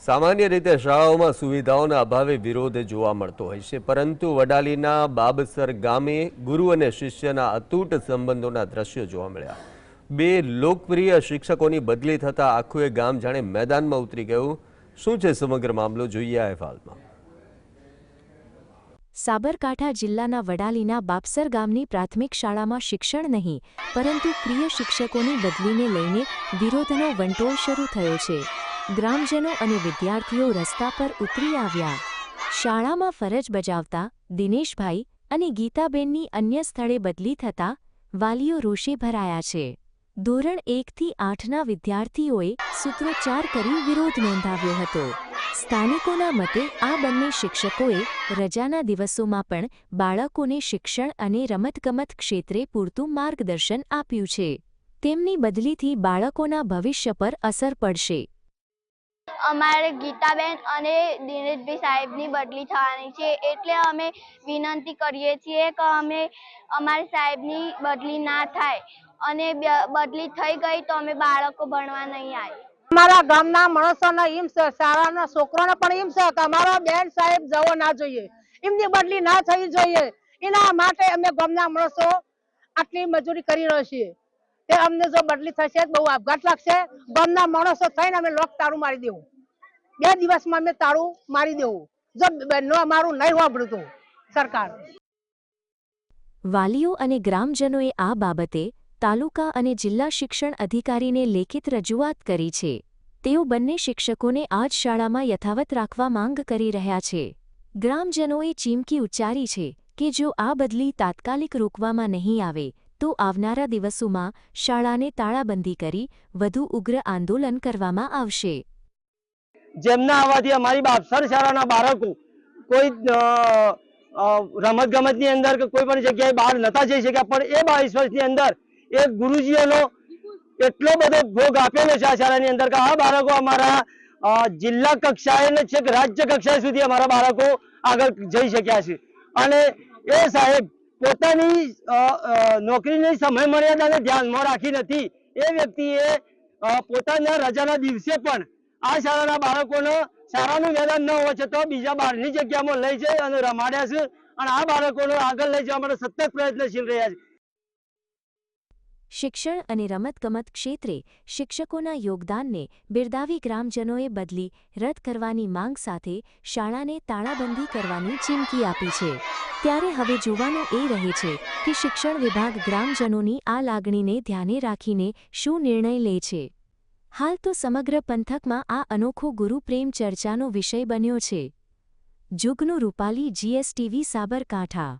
સામાન્ય રીતે શાળાઓમાં સુવિધાઓના અભાવે વિરોધ જોવા મળતો હોય છે, પરંતુ વડાલીના બાબસર ગામે ગુરુ અને શિષ્યના અતૂટ સંબંધોના દ્રશ્યો જોવા મળ્યા। બે લોકપ્રિય શિક્ષકોની બદલી થતા આખું ગામ જાણે મેદાનમાં ઉતરી ગયું। શું છે સમગ્ર મામલો, જોઈએ આ અહેવાલમાં। સાબરકાંઠા જિલ્લાના વડાલીના બાબસર ગામની પ્રાથમિક શાળામાં શિક્ષણ નહીં પરંતુ પ્રિય શિક્ષકોની બદલીને લઈને વિરોધનો વંટોળ શરૂ થયો છે। ગ્રામજનો અને વિદ્યાર્થીઓ રસ્તા પર ઉતરી આવ્યા। શાળામાં ફરજ બજાવતા દિનેશભાઈ અને ગીતાબેનની અન્ય સ્થળે બદલી થતાં વાલીઓ રોષે ભરાયા છે। ધોરણ 1 થી 8ના વિદ્યાર્થીઓએ સૂત્રોચ્ચાર કરી વિરોધ નોંધાવ્યો હતો। સ્થાનિકોના મતે આ બંને શિક્ષકોએ રજાના દિવસોમાં પણ બાળકોને શિક્ષણ અને રમતગમત ક્ષેત્રે પૂરતું માર્ગદર્શન આપ્યું છે। તેમની બદલીથી બાળકોના ભવિષ્ય પર અસર પડશે। અમારે ગીતાબેન અને દિનેશભાઈ સાહેબની બદલી થવાની છે, એટલે અમે વિનંતી કરીએ છીએ કે અમારી સાહેબની બદલી ના થાય અને બદલી થઈ ગઈ તો અમે બાળકો ભણવા નહીં આવે। અમારા ગામના માણસોને એમ છે, શાળાના છોકરાને પણ એમ છે કે અમારા બેન સાહેબ જવો ના જોઈએ, એમની બદલી ના થવી જોઈએ। એના માટે અમે ગામના માણસો આટલી મજૂરી કરી રહ્યા છીએ। તે અમને જો બદલી થશે બહુ આપઘાત લાગશે। ગામના માણસો થઈને અમે લોક તાળું મારી દેવું, 2 દિવસમાં અમે તાળું મારી દેવું જો અમારું નહીં વાપરતું સરકાર। વાલીઓ અને ગ્રામજનોએ આ બાબતે તાલુકા અને જિલ્લા શિક્ષણ અધિકારીને લેખિત રજૂઆત કરી છે। તેઓ બંને શિક્ષકોને આ જ શાળામાં યથાવત રાખવા માંગ કરી રહ્યા છે। ગ્રામજનોએ ચીમકી ઉચ્ચારી છે કે જો આ બદલી તાત્કાલિક રોકવામાં નહીં આવે તો આવનારા દિવસોમાં શાળાને તાળાબંધી કરી વધુ ઉગ્ર આંદોલન કરવામાં આવશે। જેમના આવવાથી અમારી બાબસર શાળાના બાળકો કોઈ રમતગમતની અંદર કે કોઈ પણ જગ્યાએ બહાર નતા જઈ શક્યા, પણ એ 22 વર્ષની અંદર એ ગુરુજીઓનો એટલો બધો ભોગ આપેલો છે આ શાળાની અંદર કે આ બાળકો અમારા જિલ્લા કક્ષાએ ને છેક રાજ્ય કક્ષાએ સુધી અમારા બાળકો આગળ જઈ શક્યા છે। અને એ સાહેબ પોતાની નોકરીની સમય મર્યાદાને ધ્યાનમાં રાખી નથી। એ વ્યક્તિએ પોતાના રજાના દિવસે પણ આ શાળાના બાળકોને શાળાનું મેદાન ન હોય છે તો બીજા બહારની જગ્યામાં લઈ જઈ અને રમાડ્યા છે અને આ બાળકોને આગળ લઈ જવા માટે સતત પ્રયત્નશીલ રહ્યા છે। શિક્ષણ અને રમતગમત ક્ષેત્રે શિક્ષકોના યોગદાનને બિરદાવી ગ્રામજનોએ બદલી રદ કરવાની માંગ સાથે શાળાને તાળાબંધી કરવાની ચીમકી આપી છે। ત્યારે હવે જોવાનું એ રહે છે કે શિક્ષણ વિભાગ ગ્રામજનોની આ લાગણીને ધ્યાને રાખીને શું નિર્ણય લે છે। હાલ તો સમગ્ર પંથકમાં આ અનોખો ગુરુપ્રેમ ચર્ચાનો વિષય બન્યો છે। જુગનું રૂપાલી, GSTV, સાબરકાંઠા।